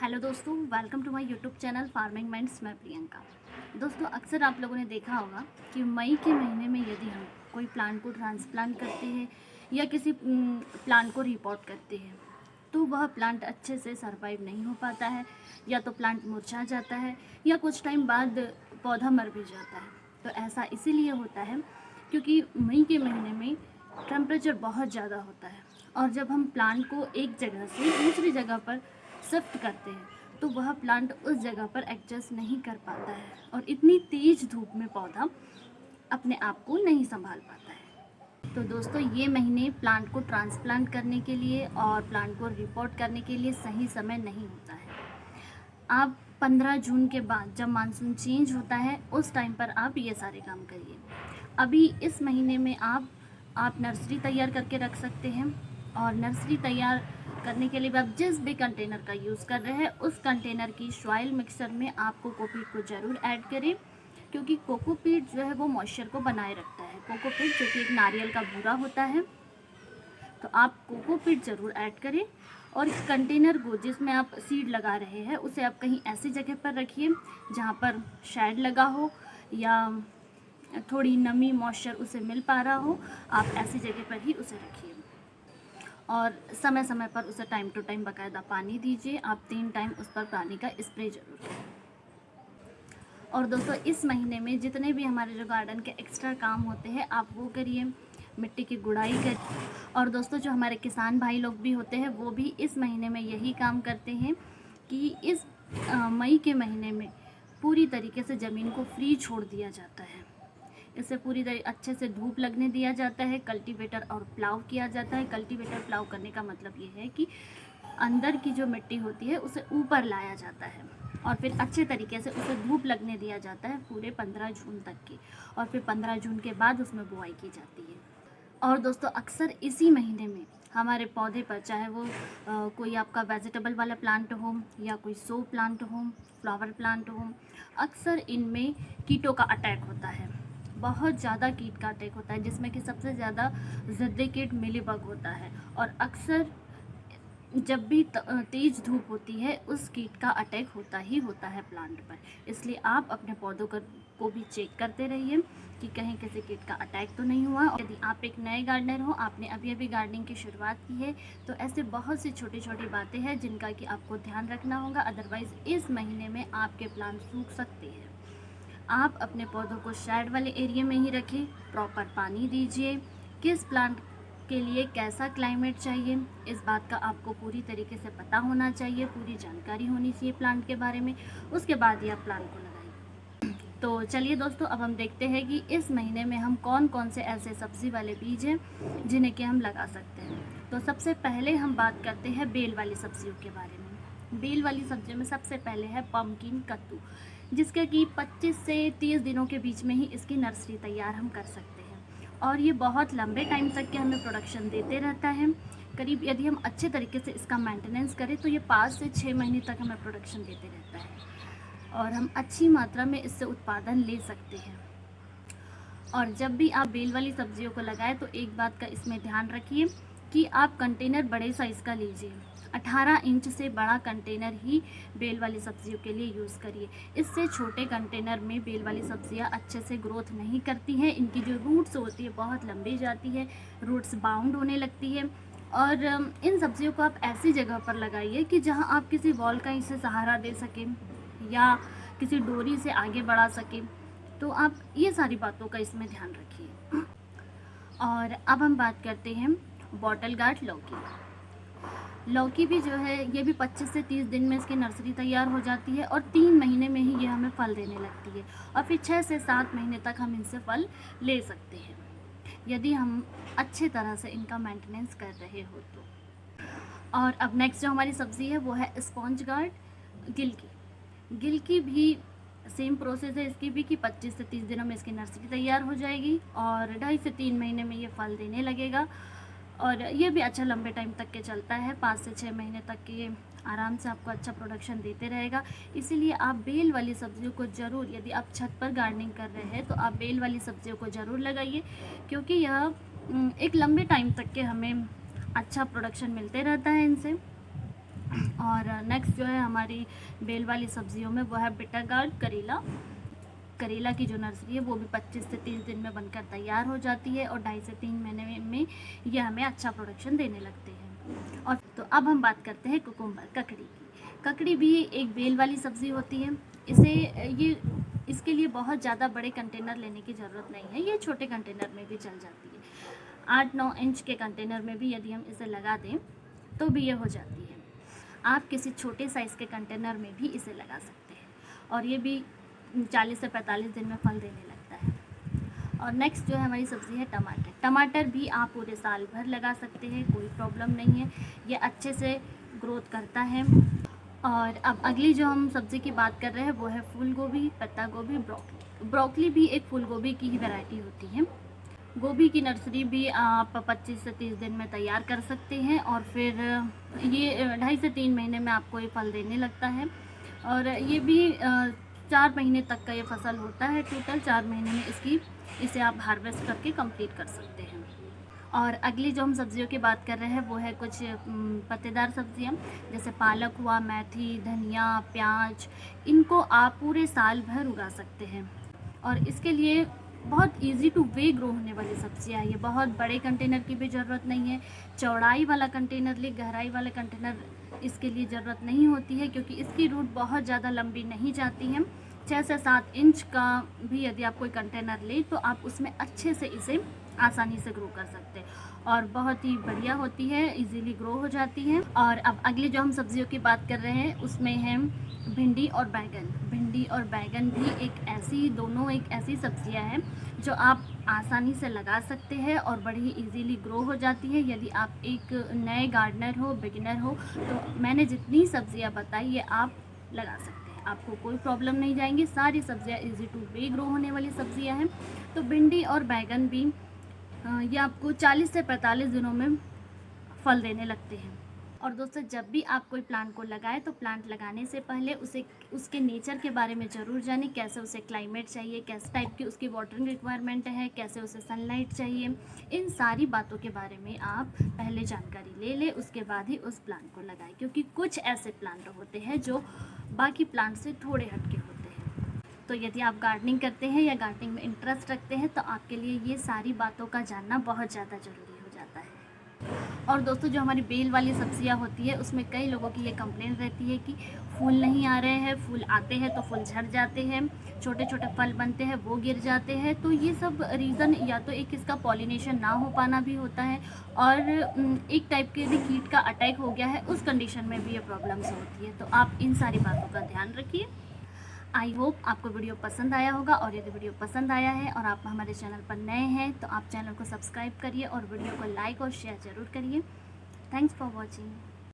Hello दोस्तों, welcome to my YouTube channel farming minds. मैं प्रियंका। दोस्तों, अक्सर आप लोगों ने देखा होगा कि मई के महीने में यदि हम कोई प्लांट को ट्रांसप्लांट करते हैं या किसी प्लांट को रिपोर्ट करते हैं तो वह प्लांट अच्छे से सरवाइव नहीं हो पाता है, या तो प्लांट मुरझा जाता है या कुछ टाइम बाद पौधा मर भी जाता है। तो ऐसा इसीलिए होता है क्योंकि मई के महीने में टेम्परेचर बहुत ज़्यादा होता है, और जब हम प्लांट को एक जगह से दूसरी जगह पर शिफ्ट करते हैं तो वह प्लांट उस जगह पर एडजस्ट नहीं कर पाता है, और इतनी तेज़ धूप में पौधा अपने आप को नहीं संभाल पाता है। तो दोस्तों, ये महीने प्लांट को ट्रांसप्लांट करने के लिए और प्लांट को रिपोर्ट करने के लिए सही समय नहीं होता है। आप 15 जून के बाद जब मानसून चेंज होता है उस टाइम पर आप ये सारे काम करिए। अभी इस महीने में आप नर्सरी तैयार करके रख सकते हैं, और नर्सरी तैयार करने के लिए भी आप जिस भी कंटेनर का यूज़ कर रहे हैं उस कंटेनर की सॉइल मिक्सचर में आप कोकोपीट को ज़रूर ऐड करें, क्योंकि कोकोपीट जो है वो मॉइस्चर को बनाए रखता है। कोकोपीट जो कि एक नारियल का बूरा होता है, तो आप कोकोपीट ज़रूर ऐड करें। और कंटेनर को जिसमें आप सीड लगा रहे हैं उसे आप कहीं ऐसी जगह पर रखिए जहाँ पर शेड लगा हो या थोड़ी नमी मॉइस्चर उसे मिल पा रहा हो। आप ऐसी जगह पर ही उसे रखिए, और समय समय पर उसे टाइम टू टाइम बाकायदा पानी दीजिए। आप 3 टाइम उस पर पानी का स्प्रे ज़रूर करें। और दोस्तों, इस महीने में जितने भी हमारे जो गार्डन के एक्स्ट्रा काम होते हैं आप वो करिए, मिट्टी की गुड़ाई करिए। और दोस्तों, जो हमारे किसान भाई लोग भी होते हैं वो भी इस महीने में यही काम करते हैं कि इस मई के महीने में पूरी तरीके से ज़मीन को फ्री छोड़ दिया जाता है। इसे पूरी तरह अच्छे से धूप लगने दिया जाता है, कल्टीवेटर और प्लाव किया जाता है। कल्टीवेटर प्लाव करने का मतलब ये है कि अंदर की जो मिट्टी होती है उसे ऊपर लाया जाता है, और फिर अच्छे तरीके से उसे धूप लगने दिया जाता है पूरे 15 जून तक की, और फिर 15 जून के बाद उसमें बुआई की जाती है। और दोस्तों, अक्सर इसी महीने में हमारे पौधे पर, चाहे वो कोई आपका वेजिटेबल वाला प्लांट हो या कोई शो प्लांट हो, फ्लावर प्लांट हो, अक्सर इनमें कीटों का अटैक होता है। बहुत ज़्यादा कीट का अटैक होता है, जिसमें कि सबसे ज़्यादा ज़िद्दी कीट मिलीबग होता है। और अक्सर जब भी तेज़ धूप होती है उस कीट का अटैक होता ही होता है प्लांट पर। इसलिए आप अपने पौधों को भी चेक करते रहिए कि कहीं किसी कीट का अटैक तो नहीं हुआ। और यदि आप एक नए गार्डनर हो, आपने अभी अभी गार्डनिंग की शुरुआत की है, तो ऐसे बहुत सी छोटी छोटी बातें हैं जिनका कि आपको ध्यान रखना होगा। अदरवाइज़ इस महीने में आपके प्लांट सूख सकते हैं। आप अपने पौधों को शेड वाले एरिया में ही रखें, प्रॉपर पानी दीजिए। किस प्लांट के लिए कैसा क्लाइमेट चाहिए, इस बात का आपको पूरी तरीके से पता होना चाहिए, पूरी जानकारी होनी चाहिए प्लांट के बारे में। उसके बाद ही आप प्लांट को लगाइए। तो चलिए दोस्तों, अब हम देखते हैं कि इस महीने में हम कौन कौन से ऐसे सब्ज़ी वाले बीज हैं जिन्हें कि हम लगा सकते हैं। तो सबसे पहले हम बात करते हैं बेल वाली सब्जियों के बारे में। बेल वाली सब्जियों में सबसे पहले है पम्पकिन, कद्दू, जिसका कि 25 से 30 दिनों के बीच में ही इसकी नर्सरी तैयार हम कर सकते हैं, और ये बहुत लंबे टाइम तक के हमें प्रोडक्शन देते रहता है। करीब यदि हम अच्छे तरीके से इसका मेंटेनेंस करें तो ये 5 से 6 महीने तक हमें प्रोडक्शन देते रहता है, और हम अच्छी मात्रा में इससे उत्पादन ले सकते हैं। और जब भी आप बेल वाली सब्जियों को लगाएं तो एक बात का इसमें ध्यान रखिए कि आप कंटेनर बड़े साइज़ का लीजिए। 18 इंच से बड़ा कंटेनर ही बेल वाली सब्जियों के लिए यूज़ करिए। इससे छोटे कंटेनर में बेल वाली सब्जियां अच्छे से ग्रोथ नहीं करती हैं। इनकी जो रूट्स होती है बहुत लंबी जाती है, रूट्स बाउंड होने लगती है। और इन सब्जियों को आप ऐसी जगह पर लगाइए कि जहां आप किसी वॉल का इसे सहारा दे सकें या किसी डोरी से आगे बढ़ा सकें। तो आप ये सारी बातों का इसमें ध्यान रखिए। और अब हम बात करते हैं बॉटल गार्ड लौकी। लौकी भी जो है ये भी 25 से 30 दिन में इसकी नर्सरी तैयार हो जाती है, और 3 महीने में ही ये हमें फल देने लगती है, और फिर 6 से 7 महीने तक हम इनसे फल ले सकते हैं यदि हम अच्छे तरह से इनका मेंटेनेंस कर रहे हो तो। और अब नेक्स्ट जो हमारी सब्ज़ी है वो है स्पॉन्ज गार्ड, गिलकी। गिलकी भी सेम प्रोसेस है इसकी भी कि 25 से 30 दिनों में इसकी नर्सरी तैयार हो जाएगी, और 2.5 से 3 महीने में ये फल देने लगेगा। और ये भी अच्छा लंबे टाइम तक के चलता है, 5 से 6 महीने तक के ये आराम से आपको अच्छा प्रोडक्शन देते रहेगा। इसीलिए आप बेल वाली सब्जियों को ज़रूर, यदि आप छत पर गार्डनिंग कर रहे हैं तो आप बेल वाली सब्जियों को ज़रूर लगाइए, क्योंकि यह एक लंबे टाइम तक के हमें अच्छा प्रोडक्शन मिलते रहता है इनसे। और नेक्स्ट जो है हमारी बेल वाली सब्जियों में वो है बिटर गार्ड करेला। करेला की जो नर्सरी है वो भी 25 से 30 दिन में बनकर तैयार हो जाती है और 2.5 से 3 महीने में ये हमें अच्छा प्रोडक्शन देने लगते हैं। और तो अब हम बात करते हैं कुकुम्बर ककड़ी की। ककड़ी भी एक बेल वाली सब्ज़ी होती है। इसके लिए बहुत ज़्यादा बड़े कंटेनर लेने की ज़रूरत नहीं है, ये छोटे कंटेनर में भी चल जाती है। 8-9 इंच के कंटेनर में भी यदि हम इसे लगा दें तो भी ये हो जाती है। आप किसी छोटे साइज़ के कंटेनर में भी इसे लगा सकते हैं और ये भी 40 से 45 दिन में फल देने लगता है। और नेक्स्ट जो है हमारी सब्ज़ी है टमाटर। टमाटर भी आप पूरे साल भर लगा सकते हैं, कोई प्रॉब्लम नहीं है, ये अच्छे से ग्रोथ करता है। और अब अगली जो हम सब्ज़ी की बात कर रहे हैं वो है फूल गोभी, पत्ता गोभी, ब्रोकली। ब्रोकली भी एक फूल गोभी की ही वैरायटी होती है। गोभी की नर्सरी भी आप 25 से 30 दिन में तैयार कर सकते हैं और फिर ये 2.5 से 3 महीने में आपको ये फल देने लगता है। और ये भी 4 महीने तक का ये फसल होता है। टोटल 4 महीने में इसे आप हार्वेस्ट करके कंप्लीट कर सकते हैं। और अगली जो हम सब्जियों की बात कर रहे हैं वो है कुछ पत्तेदार सब्जियां, जैसे पालक हुआ, मेथी, धनिया, प्याज। इनको आप पूरे साल भर उगा सकते हैं और इसके लिए बहुत इजी टू वे ग्रो होने वाली सब्जियां है। ये बहुत बड़े कंटेनर की भी ज़रूरत नहीं है। चौड़ाई वाला कंटेनर ले, गहराई वाला कंटेनर इसके लिए ज़रूरत नहीं होती है क्योंकि इसकी रूट बहुत ज़्यादा लंबी नहीं जाती है। 6 से 7 इंच का भी यदि आप कोई कंटेनर ले तो आप उसमें अच्छे से इसे आसानी से ग्रो कर सकते हैं और बहुत ही बढ़िया होती है, इजीली ग्रो हो जाती है। और अब अगली जो हम सब्जियों की बात कर रहे हैं उसमें है भिंडी और बैगन। भिंडी और बैगन भी दोनों एक ऐसी सब्जियां हैं जो आप आसानी से लगा सकते हैं और बड़ी इजीली ग्रो हो जाती है। यदि आप एक नए गार्डनर हो, बिगिनर हो, तो मैंने जितनी सब्जियां बताई ये आप लगा सकते हैं, आपको कोई प्रॉब्लम नहीं जाएंगी। सारी सब्जियां इजी टू वे ग्रो होने वाली सब्जियां हैं। तो भिंडी और बैगन भी ये आपको 40 से 45 दिनों में फल देने लगते हैं। और दोस्तों, जब भी आप कोई प्लांट को लगाएं तो प्लांट लगाने से पहले उसके नेचर के बारे में ज़रूर जानें। कैसे उसे क्लाइमेट चाहिए, कैसे टाइप की उसकी वाटरिंग रिक्वायरमेंट है, कैसे उसे सनलाइट चाहिए, इन सारी बातों के बारे में आप पहले जानकारी ले लें, उसके बाद ही उस प्लांट को लगाएं। क्योंकि कुछ ऐसे प्लांट होते हैं जो बाकी प्लांट से थोड़े हटके होते हैं। तो यदि आप गार्डनिंग करते हैं या गार्डनिंग में इंटरेस्ट रखते हैं तो आपके लिए ये सारी बातों का जानना बहुत ज़्यादा ज़रूरी हो जाता है। और दोस्तों, जो हमारी बेल वाली सब्जियां होती है उसमें कई लोगों की ये कंप्लेंट रहती है कि फूल नहीं आ रहे हैं, फूल आते हैं तो फूल झड़ जाते हैं, छोटे छोटे फल बनते हैं वो गिर जाते हैं। तो ये सब रीज़न या तो एक इसका पॉलिनेशन ना हो पाना भी होता है और एक टाइप के यदि कीट का अटैक हो गया है उस कंडीशन में भी ये प्रॉब्लम्स होती है। तो आप इन सारी बातों का ध्यान रखिए। आई होप आपको वीडियो पसंद आया होगा और यदि वीडियो पसंद आया है और आप हमारे चैनल पर नए हैं तो आप चैनल को सब्सक्राइब करिए और वीडियो को लाइक और शेयर ज़रूर करिए। Thanks for watching.